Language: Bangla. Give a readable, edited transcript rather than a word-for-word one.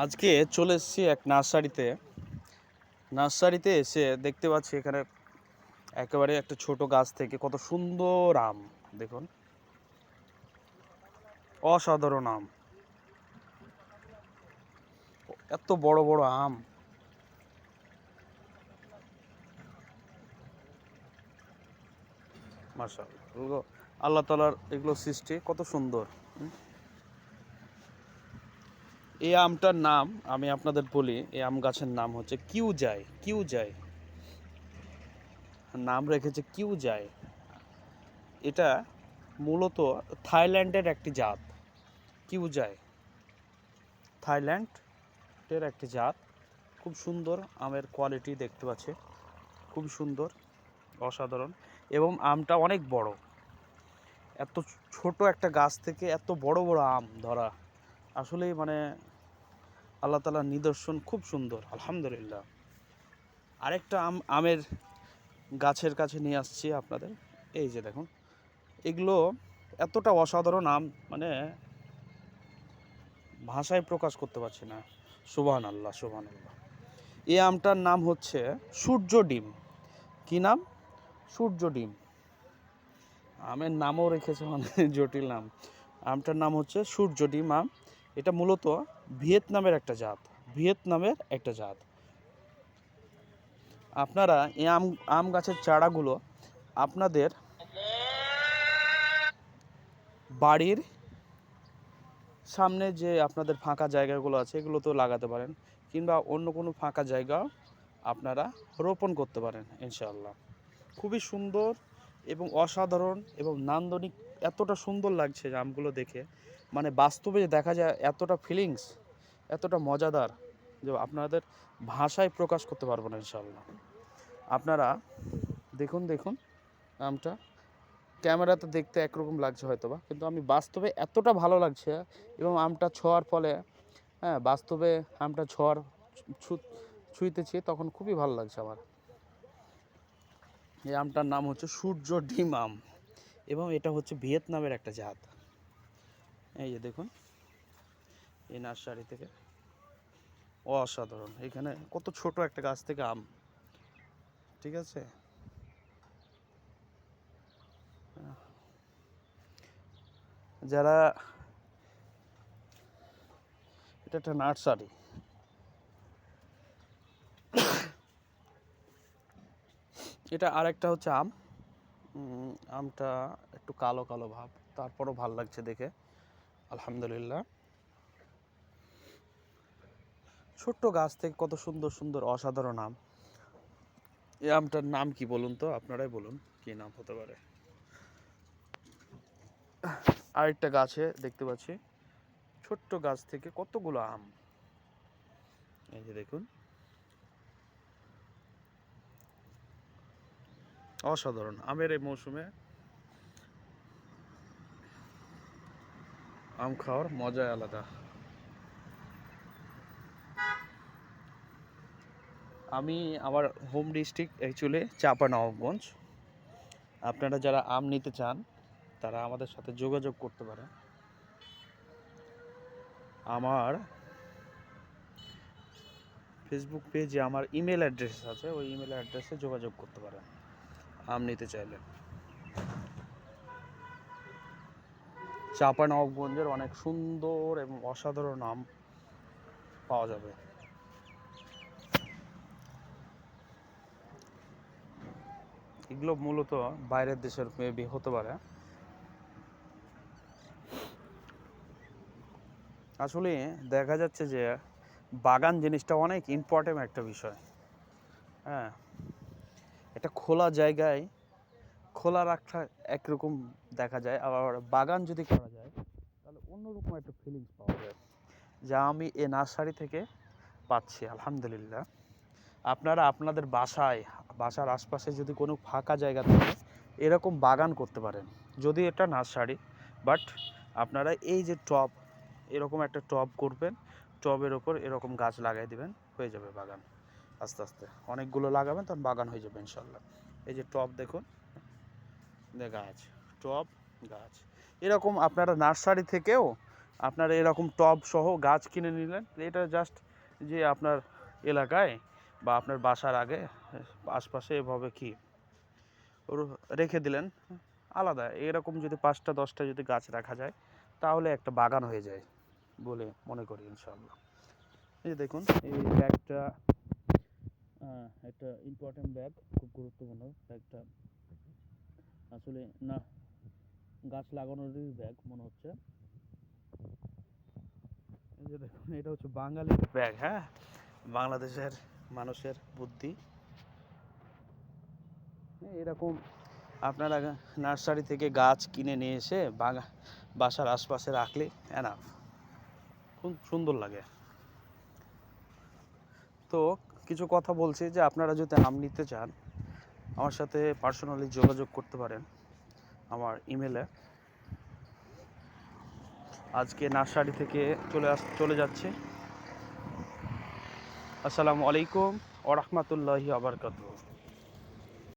আজকে চলে এসেছি এক নার্সারিতে এসে দেখতে পাচ্ছি এখানে একেবারে একটা ছোট গাছ থেকে কত সুন্দর আম। দেখুন, অসাধারণ আম, এত বড় বড় আম। মাশাআল্লাহ, এগুলো আল্লাহ তাআলার এগুলো সৃষ্টি কত সুন্দর। এই আমটার নাম আমি আপনাদের বলি, এই আম গাছের নাম হচ্ছে কিউজাই। নাম রেখেছে কিউজাই। এটা মূলত থাইল্যান্ডের একটি জাত। কিউজাই থাইল্যান্ডের একটি জাত। খুব সুন্দর আমের কোয়ালিটি দেখতে পাচ্ছে, খুব সুন্দর, অসাধারণ। এবং আমটা অনেক বড়। এত ছোট একটা গাছ থেকে এত বড় বড় আম ধরা আসলেই আল্লাহ তাআলার নিদর্শন, খুব সুন্দর, আলহামদুলিল্লাহ। আরেকটা আমের গাছের কাছে নিয়ে আসছি আপনাদের। এই যে দেখুন, এগুলো এতটা অসাধারণ আম, ভাষায় প্রকাশ করতে পারছি না। সুবহানাল্লাহ, সুবহানাল্লাহ। এই আমটার নাম হচ্ছে সূর্য ডিম। কি নাম? সূর্য ডিম। আমের নামও রেখেছে জটিল নাম। আমটার নাম হচ্ছে সূর্য ডিম আম। এটা মূলত ভিয়েতনামের একটা জাত। আপনারা এই আম গাছের চারাগুলো আপনাদের বাড়ির সামনে যে আপনাদের ফাঁকা জায়গাগুলো আছে এগুলোতেও লাগাতে পারেন, কিংবা অন্য কোনো ফাঁকা জায়গা আপনারা রোপণ করতে পারেন ইনশাআল্লাহ। খুবই সুন্দর এবং অসাধারণ এবং নান্দনিক। এতটা সুন্দর লাগছে যে আমগুলো দেখে, বাস্তবে দেখা যায় এতটা ফিলিংস, এতটা মজাদার যে আপনাদের ভাষায় প্রকাশ করতে পারবো না ইনশাআল্লাহ। আপনারা দেখুন আমটা ক্যামেরাতে দেখতে একরকম লাগছে হয়তোবা, কিন্তু আমি বাস্তবে এতটা ভালো লাগছে। এবং আমটা ছোঁয়ার ফলে, বাস্তবে আমটা ছুঁইতেছি তখন খুবই ভালো লাগছে আমার। এই আমটার নাম হচ্ছে সূর্য ডিম আম এবং এটা হচ্ছে ভিয়েতনামের একটা জাত। এই যে দেখুন, এই নার্সারি থেকে অসাধারণ। এখানে কত ছোট একটা গাছ থেকে আম, ঠিক আছে। যারা, এটা একটা নার্সারি। এটা আরেকটা হচ্ছে আম। আমটা একটু কালো কালো ভাব, তারপরও ভাল লাগছে দেখে, আলহামদুলিল্লাহ। ছোট্ট গাছ থেকে কত সুন্দর সুন্দর অসাধারণ আম। এই আমটার নাম কি বলুন তো, আপনারাই বলুন কি নাম হতে পারে। আরেকটা গাছে দেখতে পাচ্ছি ছোট্ট গাছ থেকে কতগুলো আম। এই যে দেখুন, অসাধারণ। আমের এই মৌসুমে আম খাওয়ার মজাই আলাদা। আমার হোম ডিস্ট্রিক্ট অ্যাকচুয়ালি চাঁপানবাবগঞ্জ। আপনারা যারা আম নিতে চান তারা আমাদের সাথে যোগাযোগ করতে পারেন। আমার ফেসবুক পেজে আমার ইমেল অ্যাড্রেস আছে, ওই ইমেল অ্যাড্রেসে যোগাযোগ করতে পারেন আম নিতে চাইলে। চাঁপানবাবগঞ্জের অনেক সুন্দর এবং অসাধারণ আম পাওয়া যাবে। এগুলো মূলত বাইরের দেশের মেবি হতে পারে। আসলে দেখা যাচ্ছে যে বাগান জিনিসটা অনেক ইম্পর্টেন্ট একটা বিষয়। হ্যাঁ, এটা খোলা জায়গায় খোলা রাখা একরকম দেখা যায়, আবার বাগান যদি করা যায় তাহলে অন্যরকম একটা ফিলিংস পাওয়া যায়, যা আমি এই নার্সারি থেকে পাচ্ছি আলহামদুলিল্লাহ। আপনারা আপনাদের বাসার আশপাশে যদি কোনো ফাঁকা জায়গা থাকে এরকম বাগান করতে পারেন। যদি এটা নার্সারি, বাট আপনারা এই যে টব, এরকম একটা টব করবেন, টবের ওপর এরকম গাছ লাগাই দিবেন, হয়ে যাবে বাগান। আস্তে আস্তে অনেকগুলো লাগাবেন, তখন বাগান হয়ে যাবে ইনশাল্লাহ। এই যে টব দেখুন, গাছ, টব, গাছ, এরকম আপনারা নার্সারি থেকেও আপনার এরকম টব সহ গাছ কিনে নিলেন, এটা জাস্ট যে আপনার এলাকায় বা আপনার বাসার আগে আশপাশে এভাবে কি রেখে দিলেন। আলাদা এরকম যদি 5টা 10টা যদি গাছ রাখা যায় তাহলে একটা বাগান হয়ে যায় বলে মনে করি ইনশাআল্লাহ। এই যে দেখুন এই ব্যাগটা একটা ইম্পর্টেন্ট ব্যাগ, খুব গুরুত্বপূর্ণ ব্যাগটা। আসলে না, গাছ লাগানোরই ব্যাগ মনে হচ্ছে। এই যে দেখুন এটা হচ্ছে বাঙালির ব্যাগ, হ্যাঁ, বাংলাদেশের মানুষের বুদ্ধি। এরকম আপনারা নার্সারি থেকে গাছ কিনে নিয়ে এসে বাসার আশপাশে রাখলে এনাফ, খুব সুন্দর লাগে। তো কিছু কথা বলছি যে আপনারা যদি আম নিতে চান আমার সাথে পার্সোনালি যোগাযোগ করতে পারেন আমার ইমেলে। আজকে নার্সারি থেকে চলে যাচ্ছি। আসসালামু আলাইকুম ওয়া রাহমাতুল্লাহি ওয়া বারাকাতুহু।